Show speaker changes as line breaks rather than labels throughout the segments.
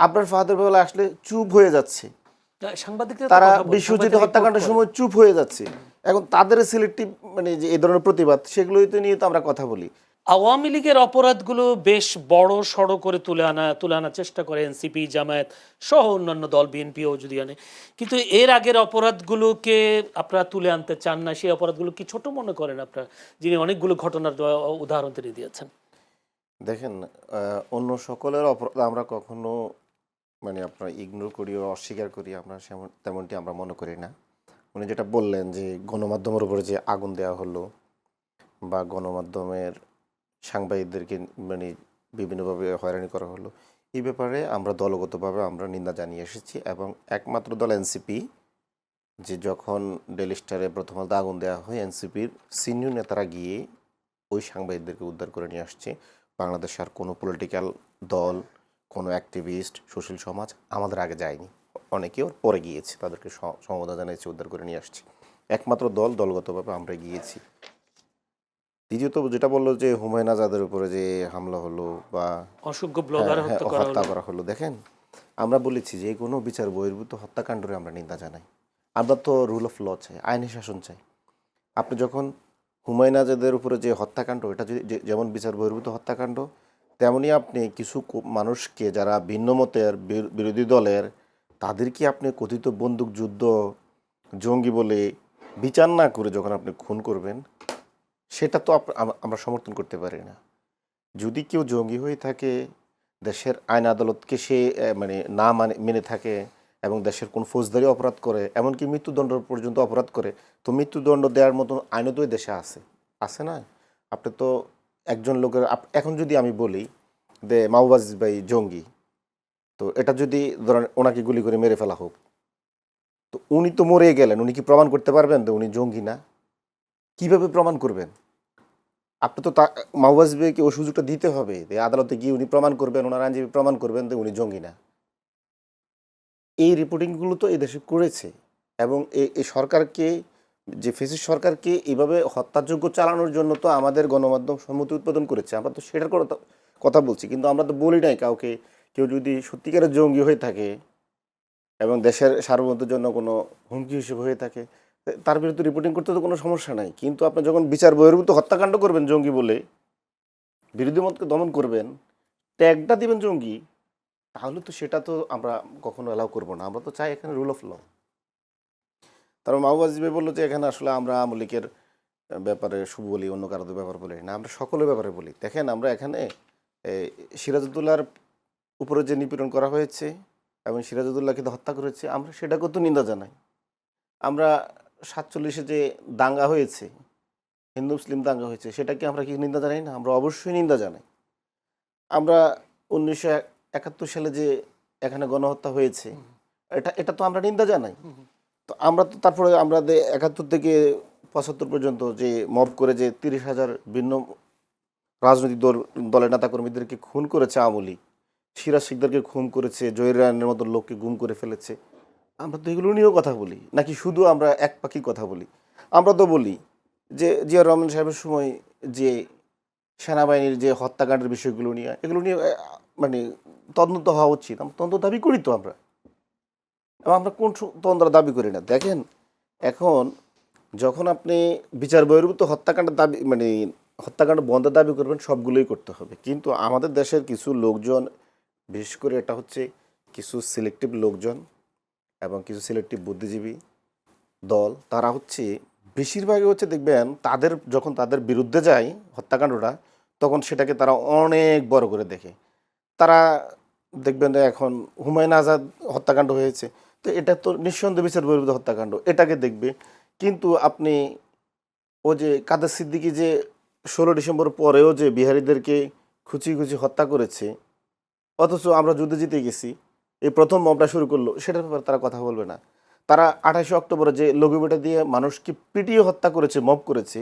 আবরার ফাহাদের বেলা আসলে চুপ হয়ে যাচ্ছে,
সাংবাদিকরা
তারা বিশ্বজিৎ হত্যাকাণ্ডের সময় চুপ হয়ে যাচ্ছে। এখন তাদের সিলেক্টিভ মানে যে এই ধরনের প্রতিবাদ, সেগুলোই তো নিয়ে তো আমরা কথা বলি।
আওয়ামী লীগের অপরাধগুলো বেশ বড় সড়ো করে তুলে আনার চেষ্টা করে এনসিপি, জামায়াত সহ অন্যান্য দল, বিএনপিও যদি আনে, কিন্তু এর আগের অপরাধগুলোকে আপনারা তুলে আনতে চান না। সেই অপরাধগুলো কি ছোট মনে করেন আপনারা, যিনি অনেকগুলো ঘটনার উদাহরণ তিনি দিয়েছেন?
দেখেন, অন্য সকলের অপরাধ আমরা কখনো মানে আপনার ইগনোর করি ও অস্বীকার করি, আমরা তেমনটি আমরা মনে করি না। উনি যেটা বললেন যে গণমাধ্যমের উপরে যে আগুন দেওয়া হলো বা গণমাধ্যমের সাংবাদিকদেরকে মানে বিভিন্নভাবে হয়রানি করা হলো, এই ব্যাপারে আমরা দলগতভাবে আমরা নিন্দা জানিয়ে এসেছি। এবং একমাত্র দল এনসিপি, যে যখন ডেইলি স্টারে প্রথম আলোতে আগুন দেওয়া হয়, এনসিপির সিনিয়র নেতারা গিয়ে ওই সাংবাদিকদেরকে উদ্ধার করে নিয়ে আসছে। বাংলাদেশ আর কোনো পলিটিক্যাল দল, কোনো অ্যাক্টিভিস্ট, সুশীল সমাজ আমাদের আগে যায়নি, অনেকেও পরে গিয়েছে, তাদেরকে সমবেদনা জানিয়েছে, উদ্ধার করে নিয়ে আসছে। একমাত্র দলগতভাবে আমরা গিয়েছি। দ্বিতীয়ত যেটা বললো যে হুমায়ুন আজাদের উপরে যে হামলা হলো বা
অসংখ্য ব্লগার
হত্যা করা হলো, দেখেন আমরা বলেছি যে কোনো বিচার বহির্ভূত হত্যাকাণ্ডরে আমরা নিন্দা জানাই। আমরা তো রুল অফ ল চাই, আইনি শাসন চাই। আপনি যখন হুমায়ুন আজাদের উপরে যে হত্যাকাণ্ড, এটা যদি যেমন বিচার বহির্ভূত হত্যাকাণ্ড, তেমনি আপনি কিছু মানুষকে যারা ভিন্ন মতের, বিরোধী দলের, তাদেরকে আপনি কথিত বন্দুক যুদ্ধ, জঙ্গি বলে বিচার না করে যখন আপনি খুন করবেন, সেটা তো আমরা সমর্থন করতে পারি না। যদি কেউ জঙ্গি হয়ে থাকে, দেশের আইন আদালতকে সে মানে না মেনে থাকে এবং দেশের কোন ফৌজদারি অপরাধ করে, এমনকি মৃত্যুদণ্ড পর্যন্ত অপরাধ করে, তো মৃত্যুদণ্ড দেওয়ার মতন আইনও তো এই দেশে আছে না? আপনি তো একজন লোকের এখন যদি আমি বলি যে মাওবাজ ভাই জঙ্গি, তো এটা যদি ধরেন ওনাকে গুলি করে মেরে ফেলা হোক, তো উনি তো মরে গেলেন, উনি কি প্রমাণ করতে পারবেন যে উনি জঙ্গি না? কিভাবে প্রমাণ করবেন? আপনি তো মাওবাজ ভাইকে ওই সুযোগটা দিতে হবে যে আদালতে গিয়ে উনি প্রমাণ করবেন, ওনার আইনজীবী প্রমাণ করবেন যে উনি জঙ্গি না। এই রিপোর্টিংগুলো তো এই দেশে করেছে। এবং এই সরকারকে, যে ফেসিস্ট সরকারকে এইভাবে হত্যাযজ্ঞ চালানোর জন্য তো আমাদের গণমাধ্যম সম্মতি উৎপাদন করেছে। আমরা তো সেটার কথা বলছি, কিন্তু আমরা তো বলি নাই কাউকে। কেউ যদি সত্যিকারের জঙ্গি হয়ে থাকে এবং দেশের সার্বভৌমত্বের জন্য কোনো হুমকি হিসেবে হয়ে থাকে, তার বিরুদ্ধে রিপোর্টিং করতে তো কোনো সমস্যা নাই। কিন্তু আপনি যখন বিচার বহির্ভূত হত্যাকাণ্ড করবেন জঙ্গি বলে, বিরোধী মতকে দমন করবেন, ট্যাগটা দিবেন জঙ্গি, তাহলে তো সেটা তো আমরা কখনো অ্যালাউ করবো না। আমরা তো চাই এখানে রুল অফ ল। তারপর মাহবুব ভাই বললো যে এখানে আসলে আমরা আওয়ামী লীগের ব্যাপারে শুভ বলি, অন্য কারোদের ব্যাপার বলি না, আমরা সকলের ব্যাপারে বলি। দেখেন, আমরা এখানে সিরাজউদ্দৌলার উপরে যে নিপীড়ন করা হয়েছে এবং সিরাজউদ্দৌলাকে হত্যা করেছে, আমরা সেটাকেও তো নিন্দা জানাই। আমরা 47-এ যে দাঙ্গা হয়েছে, হিন্দু মুসলিম দাঙ্গা হয়েছে, সেটাকে আমরা কি নিন্দা জানাই না? আমরা অবশ্যই নিন্দা জানাই। আমরা 1971 সালে যে এখানে গণহত্যা হয়েছে, এটা তো আমরা নিন্দা জানাই। তো আমরা তো তারপরে আমরা 71 থেকে 75 পর্যন্ত যে মব করে যে 30,000 ভিন্ন রাজনৈতিক দলের নেতাকর্মীদেরকে খুন করেছে আওয়ামী লীগ, সিরাজ শিকদারকে খুন করেছে, জহির রায়নের মতো লোককে গুম করে ফেলেছে, আমরা তো এগুলো নিয়েও কথা বলি নাকি শুধু আমরা এক পাখি কথা বলি? আমরা তো বলি যে জিয়া রহমান সাহেবের সময় যে সেনাবাহিনীর যে হত্যাকাণ্ডের বিষয়গুলো নিয়ে, এগুলো নিয়ে মানে তদন্ত হওয়া উচিত। আমরা তদন্ত দাবি করি তো আমরা, এবং আমরা কোন তদন্ত দাবি করি না। দেখেন, এখন যখন আপনি বিচার বহির্ভূত হত্যাকাণ্ডের দাবি মানে হত্যাকাণ্ড বন্ধের দাবি করবেন, সবগুলোই করতে হবে। কিন্তু আমাদের দেশের কিছু লোকজন, বিশেষ করে এটা হচ্ছে কিছু সিলেক্টিভ লোকজন এবং কিছু সিলেক্টিভ বুদ্ধিজীবী দল, তারা হচ্ছে বেশিরভাগই হচ্ছে দেখবেন যখন তাদের বিরুদ্ধে যায় হত্যাকাণ্ডটা, তখন সেটাকে তারা অনেক বড় করে দেখে। তারা দেখবেন যে এখন হুমায়ুন আজাদ হত্যাকাণ্ড হয়েছে, তো এটা তো নিঃসন্দেহে বিচার বহির্ভূত হত্যাকাণ্ড, এটাকে দেখবে। কিন্তু আপনি ও যে কাদের সিদ্দিকী যে 16 ডিসেম্বর পরেও যে বিহারীদেরকে খুঁচি খুঁচি হত্যা করেছে, অথচ আমরা যুদ্ধে জিতে গেছি, এই প্রথম মবটা শুরু করলো, সেটার ব্যাপারে তারা কথা বলবে না। তারা 28শে অক্টোবরে যে লঘুবেটা দিয়ে মানুষকে পিটিয়ে হত্যা করেছে, মব করেছে,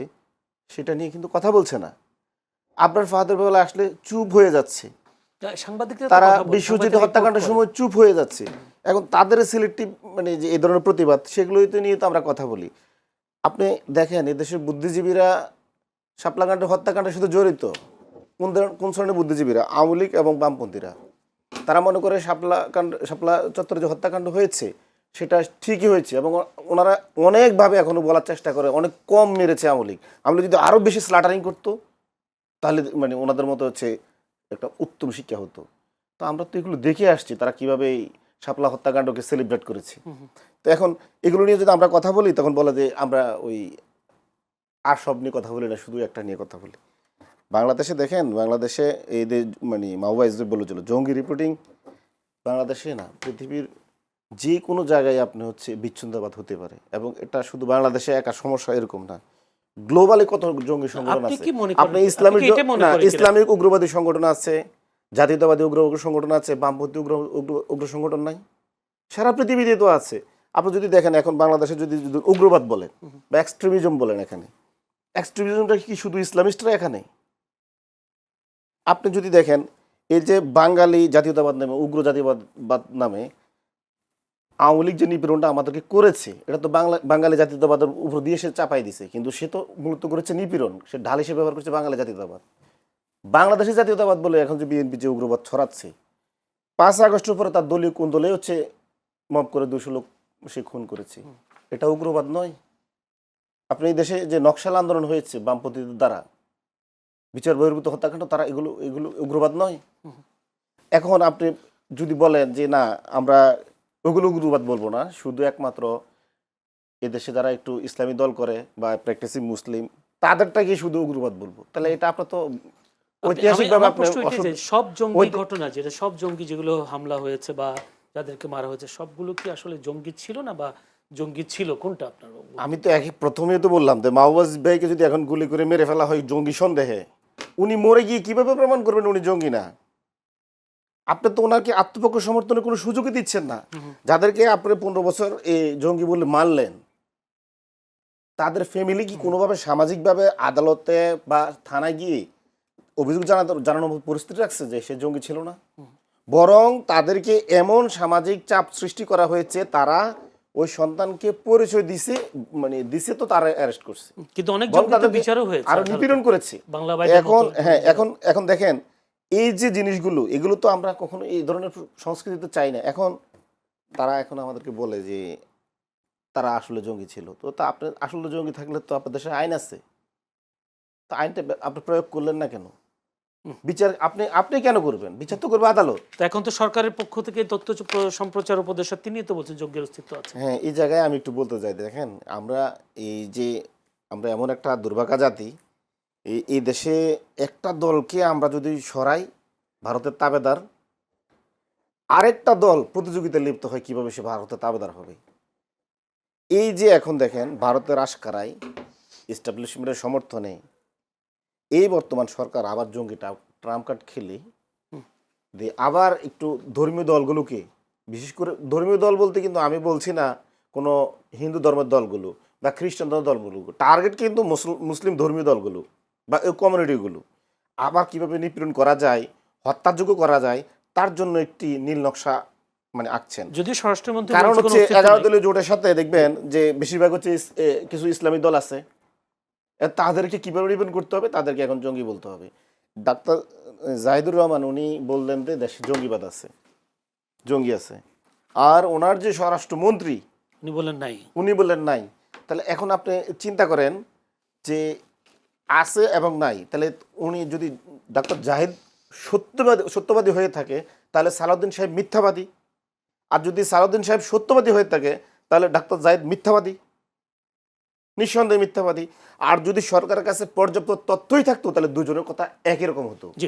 সেটা নিয়ে কিন্তু কথা বলছে না। আবরার ফাহাদের বেলা আসলে চুপ হয়ে যাচ্ছে, তারা বিশ্বজিৎ হত্যাকাণ্ডের সময় চুপ হয়ে যাচ্ছে। এখন তাদের সিলেক্টিভ মানে যে এই ধরনের প্রতিবাদ, সেগুলোই তো নিয়ে তো আমরা কথা বলি। আপনি দেখেন, এদেশের বুদ্ধিজীবীরা শাপলা কাণ্ডের হত্যাকাণ্ডের সাথে জড়িত কোন শ্রেণীর বুদ্ধিজীবীরা? আওয়ামী লীগ এবং বামপন্থীরা। তারা মনে করে শাপলা চত্বরে যে হত্যাকাণ্ড হয়েছে সেটা ঠিকই হয়েছে, এবং ওনারা অনেকভাবে এখনো বলার চেষ্টা করে অনেক কম মেরেছে আওয়ামী লীগ। আওয়ামী লীগ যদি আরও বেশি স্লাটারিং করতো তাহলে মানে ওনাদের মতো হচ্ছে একটা উত্তম শিক্ষা হতো। তো আমরা তো এগুলো দেখে আসছি তারা কিভাবে এই শাপলা হত্যাকাণ্ডকে সেলিব্রেট করেছে। তো এখন এগুলো নিয়ে যদি আমরা কথা বলি তখন বলে যে আমরা ওই আর সব নিয়ে কথা বলি না, শুধু একটা নিয়ে কথা বলি। বাংলাদেশে দেখেন, বাংলাদেশে এই যে মানে মাওবাইজ বলেছিল জঙ্গি রিপোর্টিং বাংলাদেশে না, পৃথিবীর যে কোনো জায়গায় আপনি হচ্ছে বিচ্ছিন্নতাবাদ হতে পারে, এবং এটা শুধু বাংলাদেশে একা সমস্যা এরকম না, গ্লোবালি কত জঙ্গি সংগঠন
আপনি
আছে।
কি মনে
আপনি
করেন,
ইসলামিক
আপনি কি এটা মনে
না,
করেন কিনা?
ইসলামিক উগ্রবাদী সংগঠন আছে, জাতীয়তাবাদী উগ্র সংগঠন আছে, বামপন্থী উগ্র সংগঠন নাই? সারা পৃথিবীতে তো আছে। আপনি যদি দেখেন এখন বাংলাদেশে যদি যদি উগ্রবাদ বলেন বা এক্সট্রিমিজম বলেন, এখানে এক্সট্রিমিজমটা কি শুধু ইসলামিস্টরা এখানে? আপনি যদি দেখেন এই যে বাঙালি জাতীয়তাবাদ নামে, উগ্র জাতীয়তাবাদ নামে আওয়ামী লীগ যে নিপীড়নটা আমাদেরকে করেছে, এটা তো বাঙালি জাতীয়তাবাদের উপর দিয়ে সে চাপাই দিছে, কিন্তু সে তো মূলত করেছে নিপীড়ন, সে ঢাল হিসেবে ব্যবহার করছে বাঙালি জাতীয়তাবাদ। বাংলাদেশি জাতীয়তাবাদ বলে এখন যে বিএনপি যে উগ্রবাদ ছড়াচ্ছে, 5 আগস্টের পরে তার দলীয় কোন দলে হচ্ছে মব করে 200 লোক সে খুন করেছে, এটা উগ্রবাদ নয়? আপনি এই দেশে যে নকশাল আন্দোলন হয়েছে বামপন্থীদের দ্বারা, বিচার বহির্ভূত হত্যাকাণ্ড, তারা এগুলো এগুলো উগ্রবাদ নয়? এখন আপনি যদি বলেন যে না আমরা ওগুলো উগ্রবাদ বলবো না, শুধু একমাত্র এদেশে যারা একটু ইসলামী দল করে বা প্র্যাকটিসিং মুসলিম তাদেরটাকে শুধু উগ্রবাদ বলবো, তাহলে এটা আপনার তো ঐতিহাসিকভাবে
আমার প্রশ্ন এটাই যে
আপনি
সব জঙ্গি ঘটনা, যেটা সব জঙ্গি যেগুলো হামলা হয়েছে বা যাদেরকে মারা হয়েছে, সবগুলো কি আসলে জঙ্গি ছিল না, বা জঙ্গি ছিল কোনটা আপনার?
আমি তো প্রথমেই তো বললাম যে মাওবাজ ভাইকে যদি এখন গুলি করে মেরে ফেলা হয় জঙ্গি সন্দেহে, উনি মরে গিয়ে কিভাবে প্রমাণ করবেন উনি জঙ্গি না? আপনি তো ওনাকে আত্মপক্ষ সমর্থনের কোনো সুযোগই দিচ্ছেন না। যাদেরকে আপনি 15 বছর এই জঙ্গি বলে মারলেন, তাদের ফ্যামিলি কি কোনোভাবে সামাজিকভাবে আদালতে বা থানায় গিয়ে অভিযোগ জানানোর পরিস্থিতি রাখছে যে সে জঙ্গি ছিল না? বরং তাদেরকে এমন সামাজিক চাপ সৃষ্টি করা হয়েছে, তারা ওই সন্তানকে পরিচয় দিছে, মানে দিছে তো তারা অ্যারেস্ট করছে,
কিন্তু অনেক
বরং
জঙ্গি তো
তাদেরকে
বিচারও হয়েছে,
আরো নিপীড়ন করেছে।
বাংলা বাইরের
এখন
মতো।
হ্যাঁ, এখন দেখেন এই যে জিনিসগুলো, এগুলো তো আমরা কখনো এই ধরনের সংস্কৃতিতে চাই না। এখন তারা এখন আমাদেরকে বলে যে তারা আসলে জঙ্গি ছিল, তো তা আপনি আসলে জঙ্গি থাকলে তো আপনার দেশে আইন আছে, তো আইনটা আপনি প্রয়োগ করলেন না কেন? বিচার আপনি কেন করবেন? বিচার তো করবে আদালত।
তো এখন তো সরকারের পক্ষ থেকে তথ্য সম্প্রচার উপদেষ্টা তিনি তো বলছেন জঙ্গির অস্তিত্ব আছে।
হ্যাঁ, এই জায়গায় আমি একটু বলতে চাই, দেখেন আমরা এই যে আমরা এমন একটা দুর্ভাগা জাতি, এই দেশে একটা দলকে আমরা যদি সরাই ভারতের তাবেদার, আরেকটা দল প্রতিযোগিতায় লিপ্ত হয় কিভাবে সে ভারতের তাবেদার হবে। এই যে এখন দেখেন ভারতের আশকারায় এস্টাবলিশমেন্টের সমর্থনে এই বর্তমান সরকার আবার জঙ্গিটা ট্রাম্প কার্ড খেলে দিয়ে আবার একটু ধর্মীয় দলগুলোকে, বিশেষ করে ধর্মীয় দল বলতে কিন্তু আমি বলছি না কোনো হিন্দু ধর্মের দলগুলো বা খ্রিস্টান ধর্মের দলগুলো, টার্গেট কিন্তু মুসলিম ধর্মীয় দলগুলো বা এই কমিউনিটিগুলো আবার কিভাবে নিপীড়ন করা যায়, হত্যাযোগ্য করা যায়, তার জন্য একটি নীল নকশা মানে আঁকছেন।
যদি স্বরাষ্ট্রমন্ত্রী
কারণ
বলছে কোনো
হচ্ছে
অস্তিত্ব
11
নেই।
দলীয় জোটের সাথে দেখবেন যে বেশিরভাগ হচ্ছে কিছু ইসলামী দল আছে, তাদেরকে কিভাবে নিপীড়ন করতে হবে, তাদেরকে এখন জঙ্গি বলতে হবে। ডাক্তার জাহিদুর রহমান উনি বললেন যে দেশে জঙ্গিবাদ আছে, জঙ্গি আছে, আর ওনার যে স্বরাষ্ট্রমন্ত্রী
উনি বলেন নাই।
উনি বললেন নাই। তাহলে এখন আপনি চিন্তা করেন যে আছে এবং নাই, তাহলে উনি যদি ডাক্তার জাহিদ সত্যবাদী হয়ে থাকে তাহলে সালাউদ্দিন সাহেব মিথ্যাবাদী, আর যদি সালাউদ্দিন সাহেব সত্যবাদী হয়ে থাকে তাহলে ডাক্তার জাহিদ মিথ্যাবাদী, নিঃসন্দেহে মিথ্যাবাদী। আর যদি সরকারের কাছে পর্যাপ্ত তথ্যই থাকতো তাহলে দুজনের কথা একই রকম হতো।
জি।